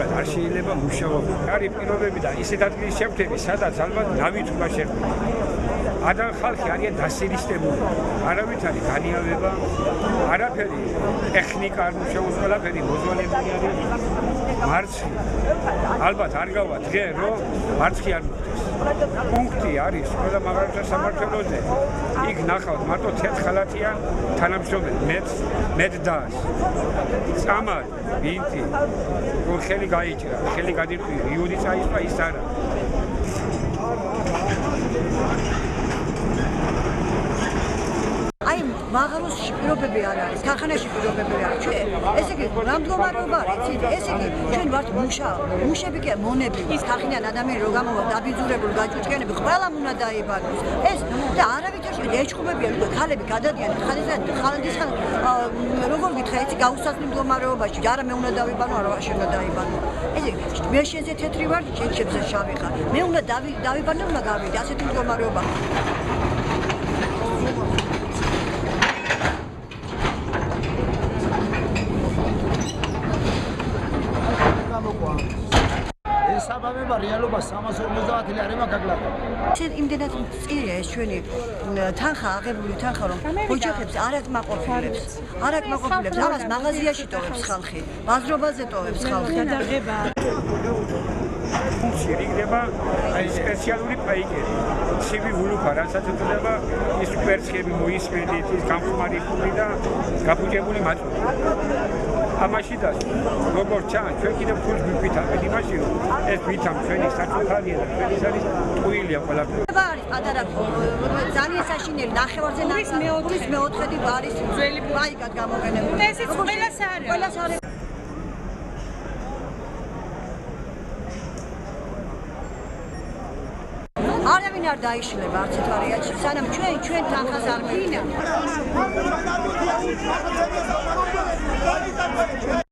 ერთად არ შეიძლება მუშაობა. არის პირობები და ისეთ ადგილში შეხვდები, სადაც ალბათ ნავით უნდა შეხვდები. ადან ხალხი არიან დასილისტებული, არავით არის განიავება, არაფერი ტექნიკა არ მუშაობს, ყველაფერი მოძველებული არის მარცხი. ალბათ არ გავა დღე, რომ მარცხი არ მოხდეს. პუნქტი არის ყველა მაღალმთის სამმართველოზე. იქ ნახავთ მარტო თეთრ-ხალატიან თანამშრომლებს, მედდას, წამალ, ვინტი, რომ ხელი გაიჭრა, ხელი გადიყვია, იუდი წაისვა ის არა. აი მაღალოს პირობები არ არის, ქარხანაში პირობები არ არის. ესე იგი, რა მდგომარეობა არის, ესე იგი, ჩვენ ვართ მუშები კი მონები. ქარხნიდან ადამიანი რო გამოვა დაბიძურებული, გაჭუჭკენები, ყველამ უნდა დაიბანოს. ეს და არავით არ შეიძლება ეჭხუბებიან, რომ ქალები გადადიან ხალხის როგორ გითხრა, იცი გაუსაცვლი მდგომარეობაში, არა მე უნდა დავიბანო, არა ვაში უნდა დაიბანო. ესე იგი, მე შენზე თეთრი ვარ, შენზე შავი ხარ. მე უნდა დავიბანო, უნდა გავიდე, ასეთი მდგომარეობა. საბაბება რეალობა 350 ლარი მაგაგლაკა. იმდენად წირია ეს ჩვენი თანხა აღებული თანხა რომ ოჯახებს არ აკმაყოფილებს. ამას მაღაზიაში ტოვებს ხალხი, ბაზრობაზე ტოვებს ხალხი. გადაღება შეიძლება აი სპეციალური პაიკები. ცივი ულუფა, რასაც ეწოდება ის კვერცხები მოისმენით, ის გამხმარი ფული და გაფუჭებული მაწვავი. ამაში და როგორც ჩანს, ჩვენ კიდევ ფულს ვიფიქრეთ იმაში, რომ ეს ვითამ ჩვენი საჩუქარია და ჩვენი არის ტყუილია ყველაფერი. არის პატარა ძალიან საშინელი ნახევარზე მეოთხე არის ძველი პაიკად გამოყენებული. ესეც ყველას არის. არავინ არ დაიშლება არც ერთ ვარიანტში, სანამ ჩვენ თანხას არ მივიღებთ.